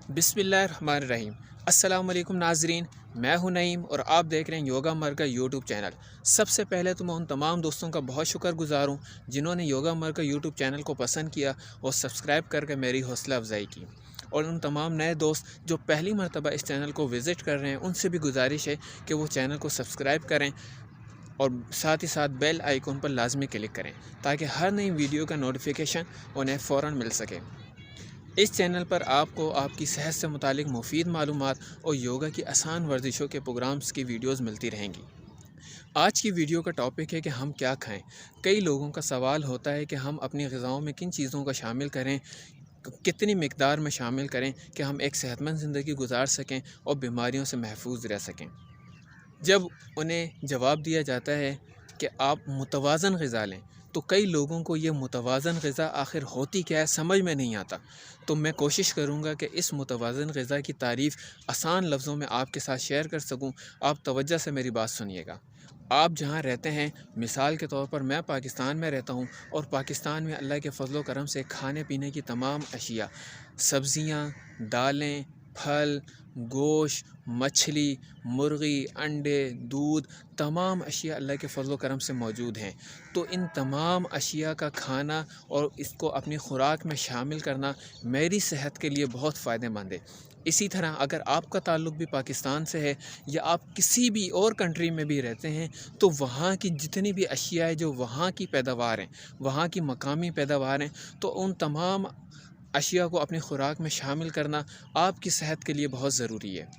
बिस्मिल्लाहिर्रहमानिर्रहीम। अस्सलाम वालेकुम नाजरीन, मैं हूं नईम और आप देख रहे हैं योगा मरकज़ यूट्यूब चैनल। सबसे पहले तो मैं उन तमाम दोस्तों का बहुत शुक्रगुजार हूं जिन्होंने योगा मरकज़ यूट्यूब चैनल को पसंद किया और सब्सक्राइब करके मेरी हौसला अफजाई की। और उन तमाम नए दोस्त जो पहली मरतबा इस चैनल को विज़िट कर रहे हैं उनसे भी गुजारिश है कि वो चैनल को सब्सक्राइब करें और साथ ही साथ बेल आइकन पर लाजमी क्लिक करें ताकि हर नई वीडियो का नोटिफिकेशन उन्हें फ़ौरन मिल सके। इस चैनल पर आपको आपकी सेहत से मुतालिक मुफीद मालूमात और योगा की आसान वर्जिशों के प्रोग्राम्स की वीडियोस मिलती रहेंगी। आज की वीडियो का टॉपिक है कि हम क्या खाएं। कई लोगों का सवाल होता है कि हम अपनी ग़िज़ाओं में किन चीज़ों का शामिल करें, कितनी मिकदार में शामिल करें कि हम एक सेहतमंद ज़िंदगी गुजार सकें और बीमारियों से महफूज रह सकें। जब उन्हें जवाब दिया जाता है कि आप मुतवाज़न ग़िज़ा लें, तो कई लोगों को ये मुतवाज़न ग़िज़ा आखिर होती क्या है समझ में नहीं आता। तो मैं कोशिश करूँगा कि इस मुतवाज़न ग़िज़ा की तारीफ़ आसान लफ्ज़ों में आपके साथ शेयर कर सकूँ। आप तवज्जो से मेरी बात सुनिएगा। आप जहाँ रहते हैं, मिसाल के तौर पर मैं पाकिस्तान में रहता हूँ और पाकिस्तान में अल्लाह के फ़ज़ल करम से खाने पीने की तमाम अशिया, सब्ज़ियाँ, दालें, फल, गोश्त, मछली, मुर्गी, अंडे, दूध, तमाम अशिया अल्लाह के फ़ज़ल करम से मौजूद हैं। तो इन तमाम अशिया का खाना और इसको अपनी खुराक में शामिल करना मेरी सेहत के लिए बहुत फ़ायदेमंद है। इसी तरह अगर आपका ताल्लुक़ भी पाकिस्तान से है या आप किसी भी और कंट्री में भी रहते हैं, तो वहाँ की जितनी भी अशिया है जो वहाँ की पैदावार हैं, वहाँ की मकामी पैदावार हैं, तो उन तमाम अशिया को अपनी खुराक में शामिल करना आपकी सेहत के लिए बहुत ज़रूरी है।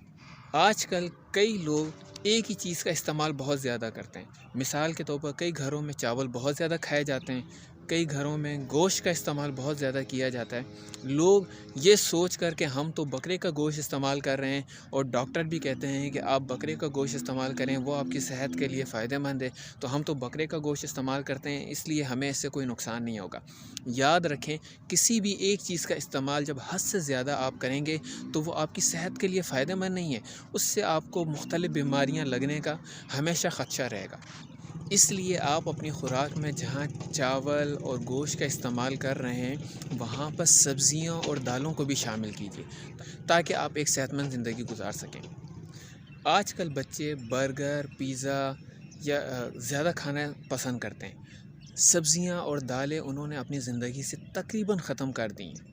आजकल कई लोग एक ही चीज़ का इस्तेमाल बहुत ज़्यादा करते हैं। मिसाल के तौर पर कई घरों में चावल बहुत ज़्यादा खाए जाते हैं, कई घरों में गोश्त का इस्तेमाल बहुत ज़्यादा किया जाता है। लोग ये सोच कर के हम तो बकरे का गोश्त इस्तेमाल कर रहे हैं और डॉक्टर भी कहते हैं कि आप बकरे का गोश्त इस्तेमाल करें, वो आपकी सेहत के लिए फ़ायदेमंद है, तो हम तो बकरे का गोश्त इस्तेमाल करते हैं इसलिए हमें इससे कोई नुकसान नहीं होगा। याद रखें, किसी भी एक चीज़ का इस्तेमाल जब हद से ज़्यादा आप करेंगे तो वो आपकी सेहत के लिए फ़ायदेमंद नहीं है, उससे आपको मुख्तलिफ़ बीमारियाँ लगने का हमेशा ख़दशा रहेगा। इसलिए आप अपनी खुराक में जहाँ चावल और गोश्त का इस्तेमाल कर रहे हैं वहाँ पर सब्ज़ियाँ और दालों को भी शामिल कीजिए ताकि आप एक सेहतमंद ज़िंदगी गुजार सकें। आजकल बच्चे बर्गर, पिज़्ज़ा या ज़्यादा खाना पसंद करते हैं। सब्ज़ियाँ और दालें उन्होंने अपनी ज़िंदगी से तकरीबन ख़त्म कर दी हैं।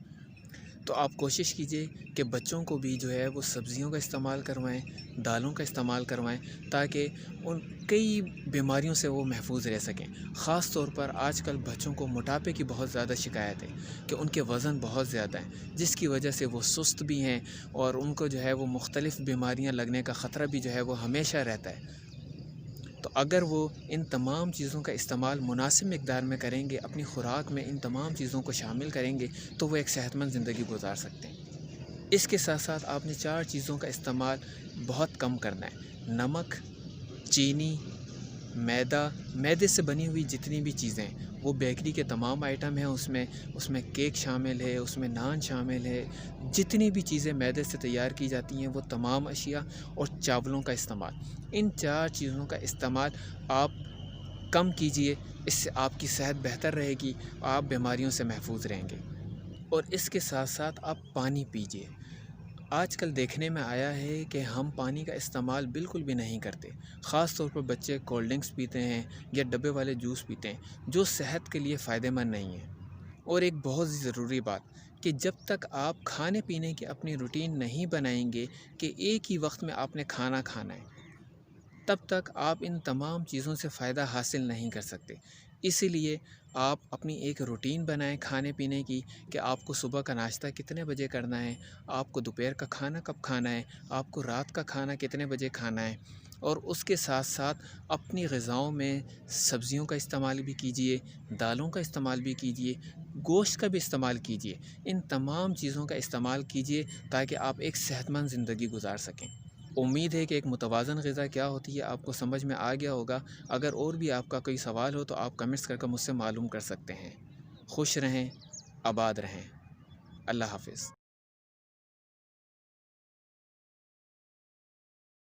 तो आप कोशिश कीजिए कि बच्चों को भी जो है वो सब्ज़ियों का इस्तेमाल करवाएं, दालों का इस्तेमाल करवाएं ताकि उन कई बीमारियों से वो महफूज रह सकें। ख़ास तौर पर आजकल बच्चों को मोटापे की बहुत ज़्यादा शिकायत है कि उनके वज़न बहुत ज़्यादा है, जिसकी वजह से वो सुस्त भी हैं और उनको जो है वो मुख्तलिफ़ बीमारियाँ लगने का ख़तरा भी जो है वो हमेशा रहता है। तो अगर वो इन तमाम चीज़ों का इस्तेमाल मुनासिब मिक़दार में करेंगे, अपनी खुराक में इन तमाम चीज़ों को शामिल करेंगे, तो वो एक सेहतमंद ज़िंदगी गुजार सकते हैं। इसके साथ साथ आपने 4 चीज़ों का इस्तेमाल बहुत कम करना है। नमक, चीनी, मैदा, मैदे से बनी हुई जितनी भी चीज़ें हैं, वो बेकरी के तमाम आइटम हैं, उसमें केक शामिल है, उसमें नान शामिल है, जितनी भी चीज़ें मैदे से तैयार की जाती हैं वो तमाम अशिया और चावलों का इस्तेमाल, इन 4 चीज़ों का इस्तेमाल आप कम कीजिए। इससे आपकी सेहत बेहतर रहेगी, आप बीमारियों से महफूज रहेंगे। और इसके साथ साथ आप पानी पीजिए। आजकल देखने में आया है कि हम पानी का इस्तेमाल बिल्कुल भी नहीं करते। ख़ास तौर पर बच्चे कोल्ड ड्रिंक्स पीते हैं या डब्बे वाले जूस पीते हैं जो सेहत के लिए फ़ायदेमंद नहीं है। और एक बहुत ज़रूरी बात कि जब तक आप खाने पीने की अपनी रूटीन नहीं बनाएंगे कि एक ही वक्त में आपने खाना खाना है, तब तक आप इन तमाम चीज़ों से फ़ायदा हासिल नहीं कर सकते। इसीलिए आप अपनी एक रूटीन बनाएं खाने पीने की कि आपको सुबह का नाश्ता कितने बजे करना है, आपको दोपहर का खाना कब खाना है, आपको रात का खाना कितने बजे खाना है। और उसके साथ साथ अपनी ग़िज़ाओं में सब्ज़ियों का इस्तेमाल भी कीजिए, दालों का इस्तेमाल भी कीजिए, गोश्त का भी इस्तेमाल कीजिए। इन तमाम चीज़ों का इस्तेमाल कीजिए ताकि आप एक सेहतमंद ज़िंदगी गुजार सकें। उम्मीद है कि एक मुतवाज़न ग़िज़ा क्या होती है आपको समझ में आ गया होगा। अगर और भी आपका कोई सवाल हो तो आप कमेंट्स करके मुझसे मालूम कर सकते हैं। खुश रहें, आबाद रहें। अल्लाह हाफ़िज़।